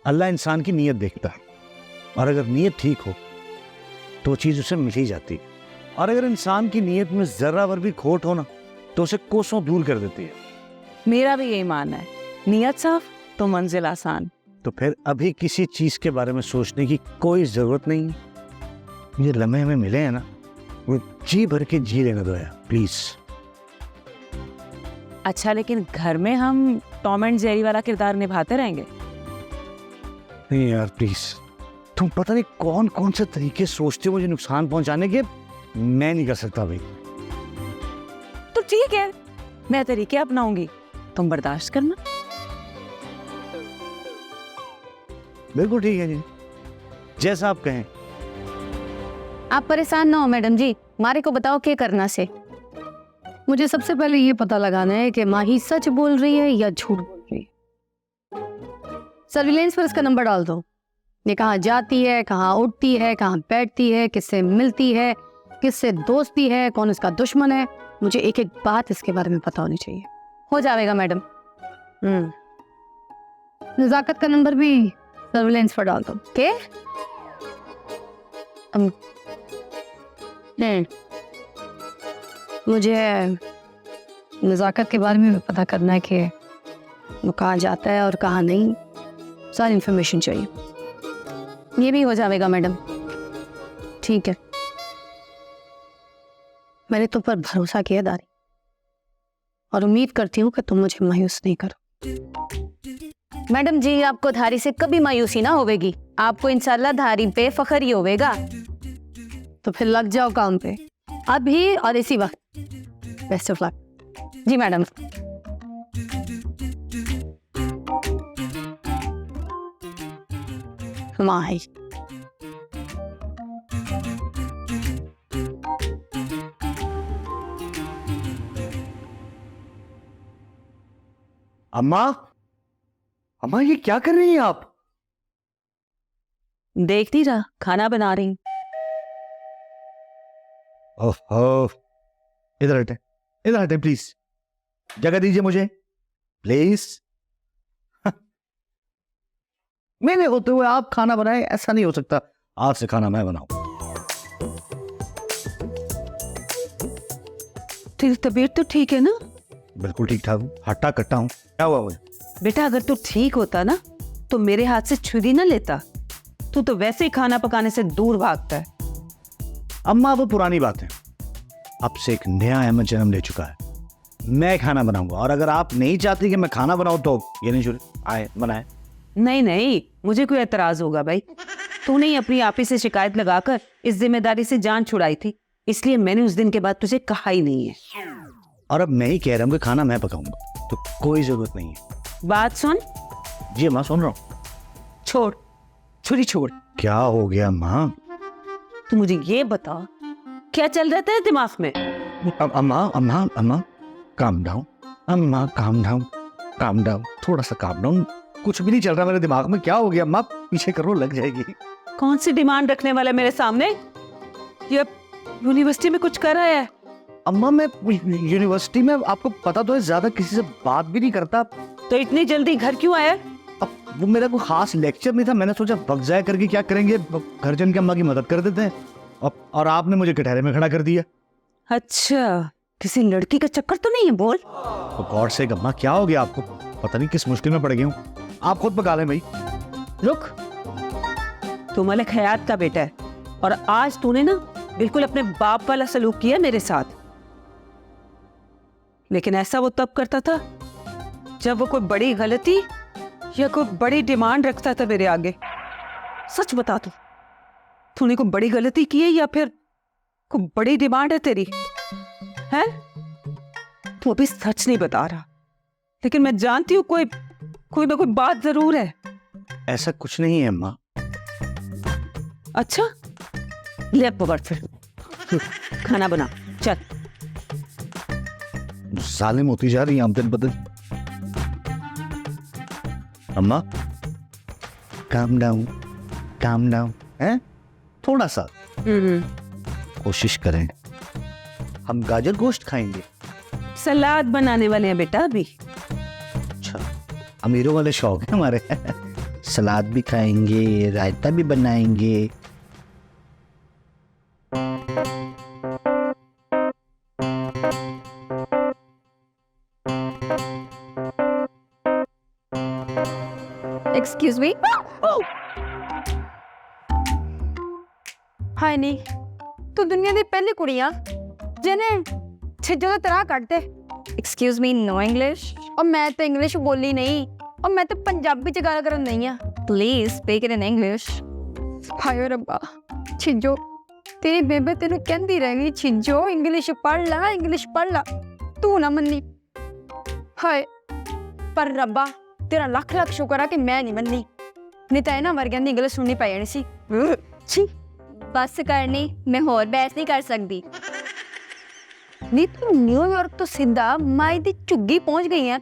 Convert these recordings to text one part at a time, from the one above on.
अल्लाह इंसान की नीयत देखता है, और अगर नीयत ठीक हो तो चीज उसे मिल ही जाती है, और अगर इंसान की नीयत में जरा भर भी खोट हो ना तो उसे कोसों दूर कर देती है। मेरा भी यही मानना है, नीयत साफ तो मंजिल आसान। तो फिर अभी किसी चीज के बारे में सोचने की कोई जरूरत नहीं है। ये लम्हे हमें मिले हैं ना, वो जी भर के जी लेने दो यार प्लीज। अच्छा, लेकिन घर में हम टॉम एंड जेरी वाला किरदार निभाते रहेंगे? नहीं यार प्लीज, तुम पता नहीं कौन कौन से तरीके सोचते हो मुझे नुकसान पहुंचाने के, मैं नहीं कर सकता भाई। तो ठीक है, मैं तरीके अपनाऊंगी, तुम बर्दाश्त करना। बिल्कुल ठीक है जी, जैसा आप कहें। आप परेशान ना हो मैडम जी, मारे को बताओ क्या करना से। मुझे सबसे पहले ये पता लगाना है कि माही सच बोल रही है या झूठ बोल रही है। सर्विलेंस पर इसका नंबर डाल दो। ये कहाँ जाती है, कहाँ उठती है, कहाँ बैठती है, किससे मिलती है, किससे दोस्ती है, कौन इसका दुश्मन है। मुझे एक एक बात इसके बारे में पता होनी चाहिए। हो जाएगा मैडम। नजाकत का नंबर भी सर्विलेंस पर डाल दो। के मुझे नजाकत के बारे में भी पता करना है कि वो कहाँ जाता है और कहाँ नहीं, सारी इंफॉर्मेशन चाहिए। ये भी हो जाएगा मैडम। ठीक है, मैंने तुम पर भरोसा किया दारी, और उम्मीद करती हूँ कि तुम मुझे मायूस नहीं करो। मैडम जी, आपको धारी से कभी मायूसी ना होवेगी, आपको इंशाल्लाह धारी पे फख्र ही होवेगा। तो फिर लग जाओ काम पे अभी और इसी वक्त। Best of luck. जी मैडम। माही अम्मा, अम्मा ये क्या कर रही हैं आप? देख नहीं रहा, खाना बना रही। ओह, इधर हटे, इधर हटे प्लीज, जगह दीजिए मुझे प्लीज। मैंने होते हुए आप खाना बनाए, ऐसा नहीं हो सकता। आज से खाना मैं बनाऊं। तेरी तबीयत तो ठीक है ना? बिल्कुल ठीक ठाक हूँ, हट्टा कट्टा हूँ। क्या हुआ मुझे? बेटा, अगर तू ठीक होता ना तो मेरे हाथ से छुरी ना लेता। तू तो वैसे ही खाना पकाने से दूर भागता है। अम्मा वो पुरानी बात है, अब से एक नया अहमद जन्म ले चुका है। मैं खाना बनाऊंगा, और अगर आप नहीं चाहती कि मैं खाना बनाऊं तो ये नहीं छुरी आए बनाए। नहीं नहीं, मुझे कोई एतराज होगा भाई। तूने ही अपनी आपी से शिकायत लगाकर इस जिम्मेदारी से जान छुड़ाई थी, इसलिए मैंने उस दिन के बाद तुझे कहा ही नहीं है। और अब मैं ही कह रहा हूँ कि खाना मैं पकाऊंगा, तो कोई जरूरत नहीं है। बात सुन। जी अम्मा, सुन रहा हूँ। छोड़, छुरी छोड़। क्या हो गया अम्मा? तू मुझे ये बता, क्या चल रहा है तेरे दिमाग में? अम्मा अम्मा अम्मा काम डाउन, अम्मा काम डाउन, काम डाउन, थोड़ा सा काम डाउन। कुछ भी नहीं चल रहा मेरे दिमाग में। क्या हो गया अम्मा? पीछे करो, लग जाएगी। कौन सी डिमांड रखने वाला मेरे सामने? ये यूनिवर्सिटी में कुछ कर रहा है? अम्मा मैं यूनिवर्सिटी में, आपको पता तो है, ज्यादा किसी से बात भी नहीं करता। तो इतनी जल्दी घर क्यों आया? अब वो मेरा कोई खास लेक्चर नहीं था, मैंने सोचा वक्त जाया करके क्या करेंगे, घर जन के अम्मा की मदद कर देते हैं। और आपने मुझे कटहरे में खड़ा कर दिया। अच्छा, किसी लड़की का चक्कर तो नहीं है? बोल। तो गॉड से अम्मा क्या हो गया आपको? पता नहीं किस मुश्किल में पड़ गई हूँ। आप खुद पका लें भाई। रुक, तू मलिक हयात का बेटा है, और आज तूने ना बिल्कुल अपने बाप वाला सलूक किया मेरे साथ। लेकिन ऐसा वो तब करता था जब वो कोई बड़ी गलती या कोई बड़ी डिमांड रखता था मेरे आगे। सच बता तूने कोई बड़ी गलती की है या फिर कोई बड़ी डिमांड है तेरी? है? तू अभी सच नहीं बता रहा, लेकिन मैं जानती हूँ कोई ना कोई बात जरूर है। ऐसा कुछ नहीं है अम्मा। अच्छा, ले पकड़ फिर, खाना बना, चल। जालिम होती जा रही है आमदन बदल। अम्मा काम डाउन है, थोड़ा सा कोशिश करें। हम गाजर गोश्त खाएंगे। सलाद बनाने वाले हैं बेटा अभी। अच्छा, अमीरों वाले शौक है हमारे। सलाद भी खाएंगे, रायता भी बनाएंगे। Excuse me. हाय नी, तू दुनिया दी पहली कुड़ी आ जिन्हें छिजो तो तराह कट दे। Excuse me, no English. और मैं तो इंग्लिश बोली नहीं, और मैं तो पंजाबी च गल करन नहीं आ। Please speak it in English. हाय रब्बा, छिजो तेरी बेबे तेनू कहंदी रह गई, छिजो इंग्लिश पढ़ ला, इंग्लिश पढ़ ला। तू ना मन्नी। हाय पर रब्बा तेरा लख लख शुक्र है कि मैं नहीं मन्नी, नहीं तो ना वर्गियां दी इंग्लिश सुननी पै जानी सी। छी बस करनी, मैं होर बहस नहीं कर सकती। नी तू न्यूयॉर्क तो सीधा माई दी झुग्गी पहुंच गई है।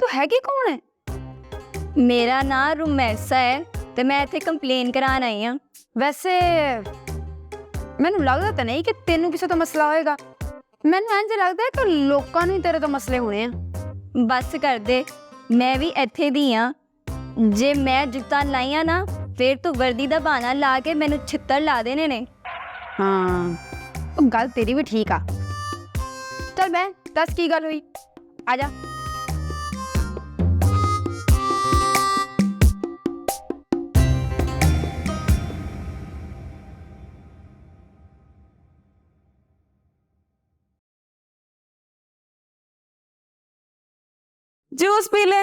तू है कि कौन है? मेरा नाम रुमैसा है ते मैं इत्थे कंप्लेन करान आई हां। वैसे मैनू लगदा तो नहीं कि तेनू किसी तो मसला होएगा, मैनू इंज लगदा है कि लोकां नूं ही तेरे तो मसले होने आ। बस कर दे, मैं भी इत्थे दी हां। जे मैं जुत्ता लाइया ना फिर तू वर्दी दा बहाना ला के मैनू छित्तर ला देने ने। हाँ तो गल तेरी भी ठीक आ। चल मैं दस की गल हुई, आजा। जूस पी ले।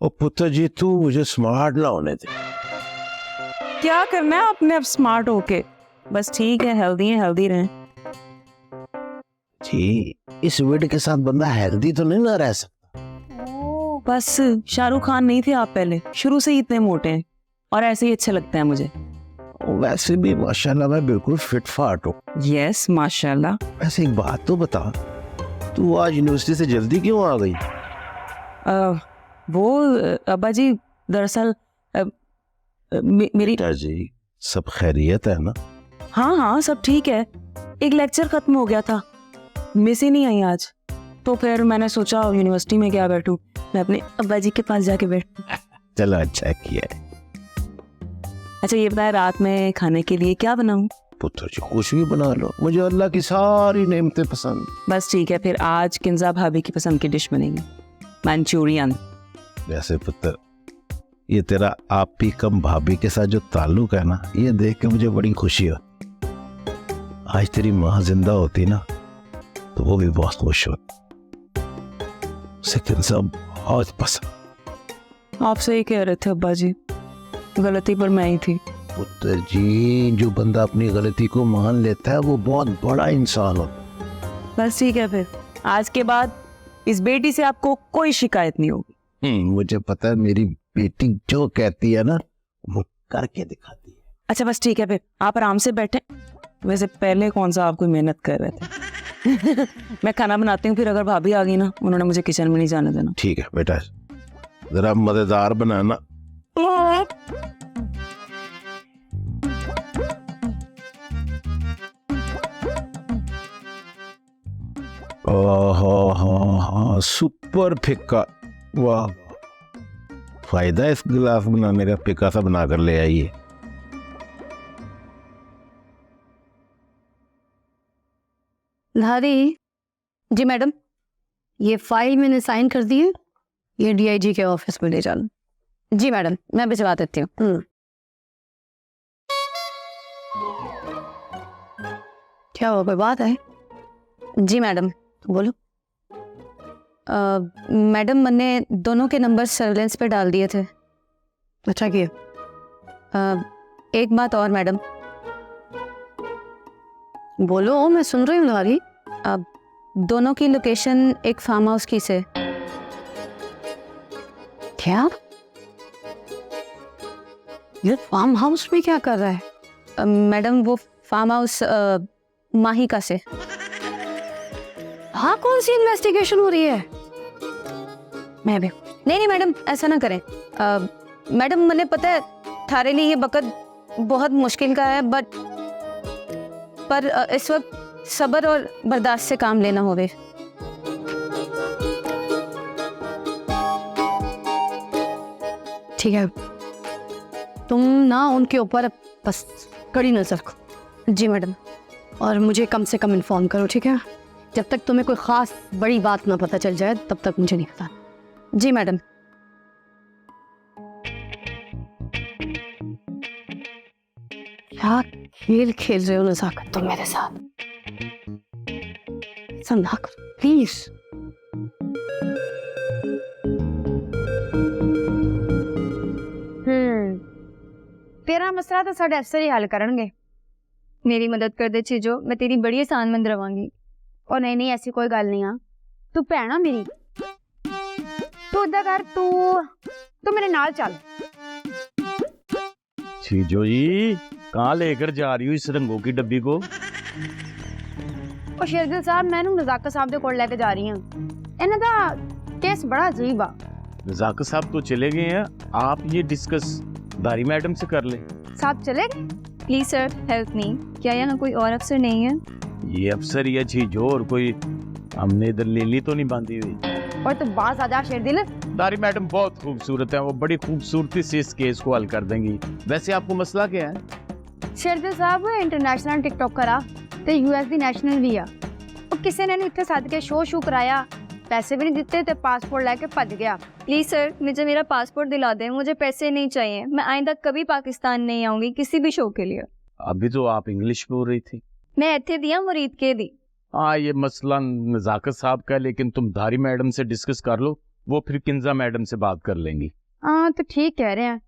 ओ पुत्र जी, तू मुझे स्मार्ट ना होने दे। क्या करना है अपने आप स्मार्ट होके, बस ठीक है, हेल्दी रहें। जी, इस वेट के साथ बंदा हेल्दी तो नहीं ना रह सकता। बस शाहरुख खान नहीं थे आप पहले, शुरू से ही इतने मोटे हैं और ऐसे ही अच्छे लगते हैं मुझे। वैसे भी माशाल्लाह मैं बिल्कुल फिट फाट हूँ। यस माशाल्लाह। वैसे एक बात तो बता, तू आज यूनिवर्सिटी से जल्दी क्यों आ गई? वो अब्बा जी दरअसल मेरी। जी सब खैरियत है ना? हाँ सब ठीक है, एक लेक्चर खत्म हो गया था, मिस ही नहीं आई आज, तो फिर मैंने सोचा यूनिवर्सिटी में क्या बैठूं, मैं अपने अब्बा जी के पास जाके बैठ। चलो अच्छा किया है। अच्छा ये बताए रात में खाने के लिए क्या बनाऊं? पुत्र जी कुछ भी बना लो, मुझे अल्लाह की सारी नेमतें पसंद। बस ठीक है, फिर आज किंजा भाभी की पसंद की डिश बनेगी, मंचूरियन। वैसे पुत्र, ये तेरा आप ही कम भाभी के साथ जो ताल्लुक है ना, ये देख के मुझे बड़ी खुशी हो। आज तेरी माँ जिंदा होती ना तो वो भी बहुत खुश होती। उसे किंजा बहुत पसंद। आप सही कह रहे थे अब्बा जी, गलती पर मैं ही थी। पुत्र जी, जो बंदा अपनी गलती को मान लेता है वो बहुत बड़ा इंसान होता है। बस ठीक है, फिर आज के बाद इस बेटी से आपको कोई शिकायत नहीं होगी। मुझे पता है, मेरी बेटी जो कहती है ना वो करके दिखाती है। अच्छा बस ठीक है, फिर आप आराम से बैठे। वैसे पहले कौन सा आप कोई मेहनत कर रहे थे। मैं खाना बनाती हूँ, फिर अगर भाभी आ गई ना, उन्होंने मुझे किचन में नहीं जाने देना। ठीक है बेटा, जरा मजेदार बनाना। ओहो सुपर फिक्का, वाह, फायदा इस गिलास बनाने का, फिक्का सा बनाकर ले आइए। लहरी जी मैडम, ये फाइल मैंने साइन कर दी है, ये डीआईजी के ऑफिस में ले जाना। जी मैडम, मैं भिजवा देती हूँ। क्या हुआ, कोई बात है? जी मैडम बोलो। मैडम मैंने दोनों के नंबर सर्विलेंस पे डाल दिए थे। अच्छा किया। एक बात और मैडम। बोलो, मैं सुन रही हूँ लहरी। अब दोनों की लोकेशन एक फार्म हाउस की से। क्या? ये फार्म हाउस में क्या कर रहा है? मैडम वो फार्म हाउस माहिका से। हाँ, कौन सी इन्वेस्टिगेशन हो रही है? मैं भी नहीं मैडम, ऐसा ना करें। मैडम मैंने पता है थारे लिए ये वक्त बहुत मुश्किल का है, पर इस वक्त सब्र और बर्दाश्त से काम लेना होवे। ठीक है, तुम ना उनके ऊपर बस कड़ी नजर रखो। जी मैडम, और मुझे कम से कम इन्फॉर्म करो, ठीक है? जब तक तुम्हें कोई ख़ास बड़ी बात ना पता चल जाए तब तक मुझे नहीं पता। जी मैडम। क्या खेल खेल रहे हो नज़ाकत तुम मेरे साथ? ऐसा ना करो प्लीज। तेरा मसला तो साढ़े अफसर ही हल करनगे। मेरी मदद कर दे चीजो, मैं तेरी बड़ी आसानमंद रवांगी। और नहीं नहीं ऐसी कोई गल नहीं आ, तू भैन आ मेरी। तू इदा कर, तू मेरे नाल चल। चीजो जी कहाँ लेकर जा रही हो इस रंगों की डब्बी को? और शेरदिल साहब, मैं नज़ाकत साहब दे कोल लेके जा रही हूं। इन्हां दा केस बड़ा अजीब आ। नज़ाकत साहब तो चले गए हैं, आप ये डिस्कस दारी मैडम से कर ले। साहब चले गए? Please sir help me. क्या यहाँ कोई और अफसर नहीं है? ये अफसर या चीजो और कोई हमने इधर लीली तो नहीं बांधी हुई। और तू बाज आ जा शेरदिल। दारी मैडम बहुत खूबसूरत है, वो बड़ी खूबसूरती से इस केस को हल कर देंगी। वैसे आपको मसला क्या है? शेरदिल साहब इंटरनेशनल टिकटॉकर आ ते यूएस दी नेशनल भी आ। और किसी ने इत्थे सद के शो कराया, पैसे भी नहीं दिते ते पासपोर्ट लेके भज गया। प्लीज सर मुझे मेरा पासपोर्ट दिला दें, मुझे पैसे नहीं चाहिए। मैं आइंदा कभी पाकिस्तान नहीं आऊंगी किसी भी शो के लिए। अभी तो आप इंग्लिश बोल रही थी। मैं इत्थे दिया मुरीद के दी। हाँ ये मसला नज़ाकत साहब का, लेकिन तुम दारी मैडम से डिस्कस कर लो, वो फिर किंजा मैडम से बात कर लेंगी। हाँ तो ठीक कह रहे हैं,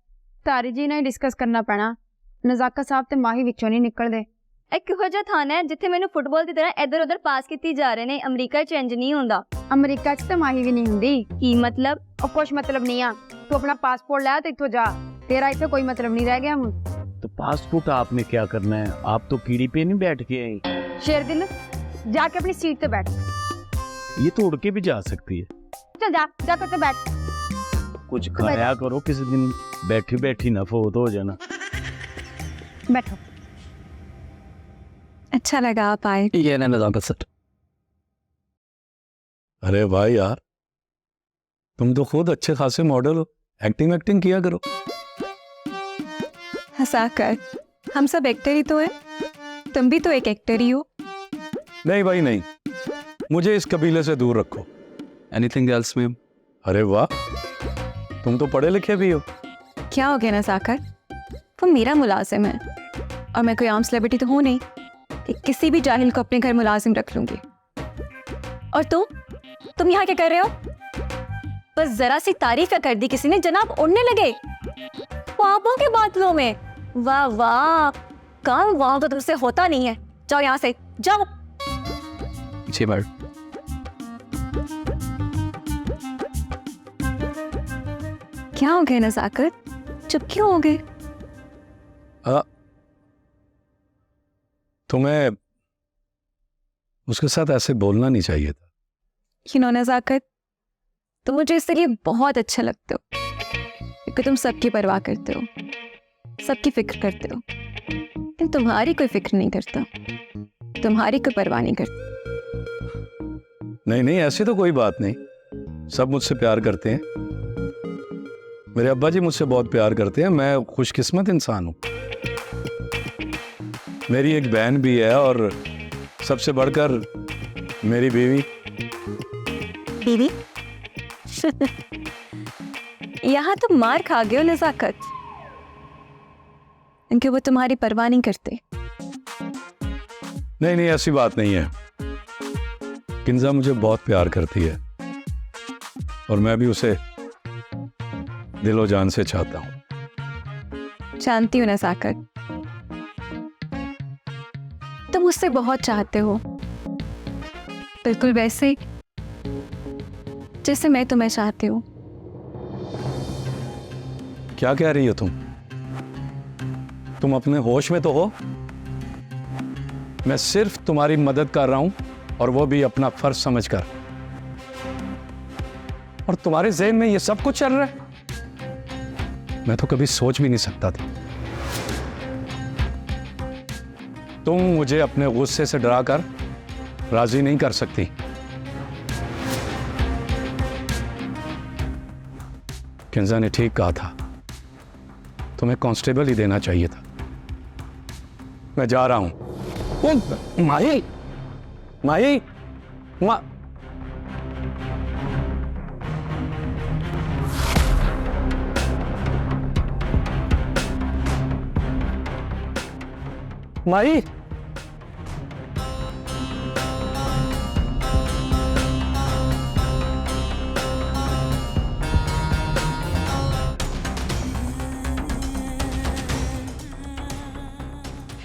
तारी जी ने डिस्कस करना पैना। नज़ाकत साहब ते माही विचों नहीं निकल दे। एक किहो जिहा थाना है जिथे मैनू फुटबॉल की तरह इधर उधर पास की जा रहे ने। अमरीका च इंज नहीं होंदा। अमरीका च ते माही भी नहीं हुंदी। की मतलब? और कुछ मतलब नहीं आ। तू अपना पासपोर्ट लै ते इत्थों जा, तेरा इत्थे कोई मतलब नहीं रह गया हुण। तो पासपोर्ट आपने क्या करना है? आप तो कीड़ी पे नहीं बैठ के आई। शेरदिल जाके अपनी सीट पे बैठ। ये तो उड़ के भी जा सकती है। चल जा जाके उत्ते बैठ। कुछ खाया करो, किसी दिन बैठी बैठी ना फोत हो जाना। बैठो। अच्छा लगा आप आए। ये ना नज़ाकत सर। अरे भाई यार, तुम तो खुद अच्छे खासे मॉडल हो, एक्टिंग किया करो। हंसाकर, हम सब एक्टर ही तो हैं। तुम भी तो एक एक्टर ही हो। नहीं भाई नहीं, मुझे इस कबीले से दूर रखो। Anything else ma'am? अरे वाह, तुम तो पढ़े लिखे भी हो। क्या हो गया ना साकर, वो मेरा मुलाजिम है और मैं कोई आम सेलिब्रिटी तो हूँ नहीं कि किसी भी जाहिल को अपने घर मुलाजिम रख लूंगी। और तुम यहाँ क्या कर रहे हो? बस जरा सी तारीफ कर दी किसी ने, जनाब उड़ने लगे ख्वाबों के बादलों में। वाह वाह, काम वहां तो तुमसे होता नहीं है। जाओ यहाँ से, जाओ। जी मैडम। क्या हो गया नज़ाकत, चुप क्यों हो गए? तुम्हें उसके साथ ऐसे बोलना नहीं चाहिए था। यू नो नज़ाकत, तुम मुझे इसलिए बहुत अच्छा लगते हो क्योंकि तुम सबकी परवाह करते हो, सबकी फिक्र करते हो। लेकिन तुम्हारी कोई फिक्र नहीं करता, तुम्हारी कोई परवाह नहीं करता। नहीं ऐसी तो कोई बात नहीं, सब मुझसे प्यार करते हैं। मेरे अब्बा जी मुझसे बहुत प्यार करते हैं। मैं खुशकिस्मत इंसान हूँ। मेरी एक बहन भी है और सबसे बढ़कर मेरी बीवी। बीवी? यहाँ तुम मार खा गए हो नज़ाकत, क्योंकि वो तुम्हारी परवाह नहीं करते। नहीं ऐसी बात नहीं है। किंजा मुझे बहुत प्यार करती है और मैं भी उसे दिलो जान से चाहता हूँ। जानती हूँ नज़ाकत, तुम मुझसे बहुत चाहते हो, बिल्कुल वैसे जैसे मैं तुम्हें चाहती हूँ। क्या कह रही हो तुम अपने होश में तो हो? मैं सिर्फ तुम्हारी मदद कर रहा हूं और वो भी अपना फर्ज समझकर। और तुम्हारे ज़हन में ये सब कुछ चल रहा है? मैं तो कभी सोच भी नहीं सकता था। तुम मुझे अपने गुस्से से डराकर राजी नहीं कर सकती। किंजा ने ठीक कहा था, तुम्हें कांस्टेबल ही देना चाहिए था। मैं जा रहा हूं। ओ माही, माही, माही,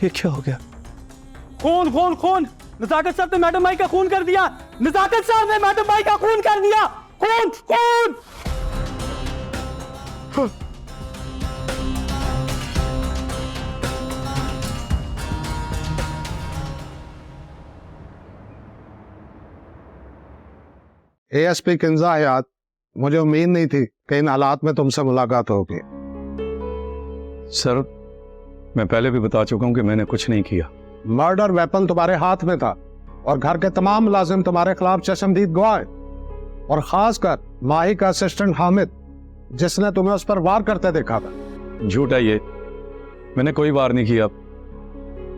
ये क्या हो गया? खून खून खून! नजाकत साहब ने मैडम भाई का खून कर दिया। नजाकत साहब ने मैडम भाई का खून कर दिया। खून खून! एएसपी किंजा हयात, मुझे उम्मीद नहीं थी कि इन हालात में तुमसे मुलाकात होगी। सर, मैं पहले भी बता चुका हूं कि मैंने कुछ नहीं किया। मर्डर वेपन तुम्हारे हाथ में था और घर के तमाम मुलाजिम तुम्हारे खिलाफ चश्मदीद गवाह हैं, और खासकर माही का असिस्टेंट हामिद, जिसने तुम्हें उस पर वार करते देखा था। झूठ है ये, मैंने कोई वार नहीं किया।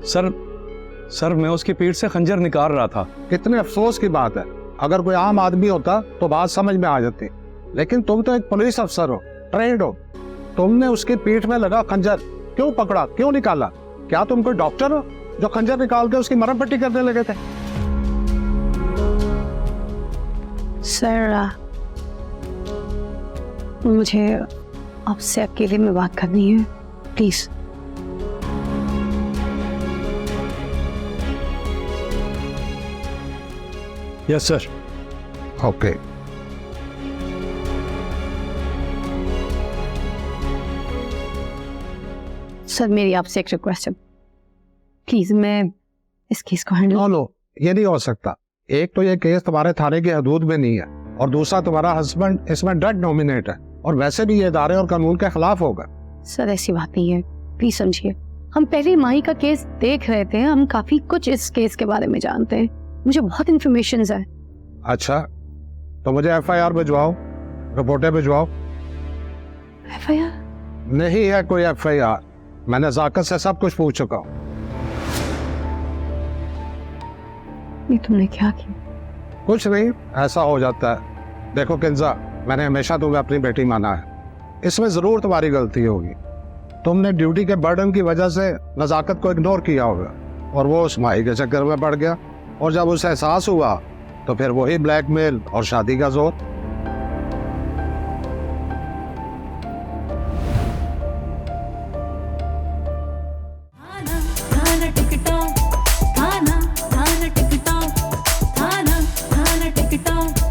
सर मैं उसकी पीठ से खंजर निकाल रहा था। कितने अफसोस की बात है, अगर कोई आम आदमी होता तो बात समझ में आ जाती, लेकिन तुम तो एक पुलिस अफसर हो, ट्रेंड हो। तुमने उसकी पीठ में लगा खंजर क्यों पकड़ा, क्यों निकाला? क्या तुम कोई डॉक्टर हो जो खंजर निकाल के उसकी मरहम पट्टी करने लगे थे? सर, मुझे आपसे अकेले में बात करनी है, please. Yes sir. Okay. Sir, मेरी आपसे एक रिक्वेस्ट है, प्लीज मैं इस केस को हैंडल। नो, ये नहीं हो सकता। एक तो ये केस तुम्हारे थाने की हदूद में नहीं है, और दूसरा तुम्हारा हस्बैंड इसमें डेड नॉमिनेट है, और वैसे भी ये इदारे और कानून के खिलाफ होगा। सर, ऐसी बात नहीं है, प्लीज समझिए। हम पहले माही का केस देख रहे थे, हम काफी कुछ इस केस के बारे में जानते हैं, मुझे बहुत इन्फॉर्मेशन है। अच्छा, तो मुझे FIR भिजवाओ, रिपोर्टें भिजवाओ। FIR? नहीं है कोई FIR, मैं नजाकत से सब कुछ पूछ चुका हूँ। ये तुमने क्या किया? कुछ नहीं, ऐसा हो जाता है। देखो किंजा, मैंने हमेशा तुम्हें अपनी बेटी माना है, इसमें जरूर तुम्हारी गलती होगी। तुमने ड्यूटी के बर्डन की वजह से नजाकत को इग्नोर किया होगा, और वो उस माही के चक्कर में पड़ गया, और जब उसे एहसास हुआ तो फिर वही ब्लैकमेल और शादी का जोर। थाना टिकटॉक, थाना टिकटॉक, थाना टिकटॉक।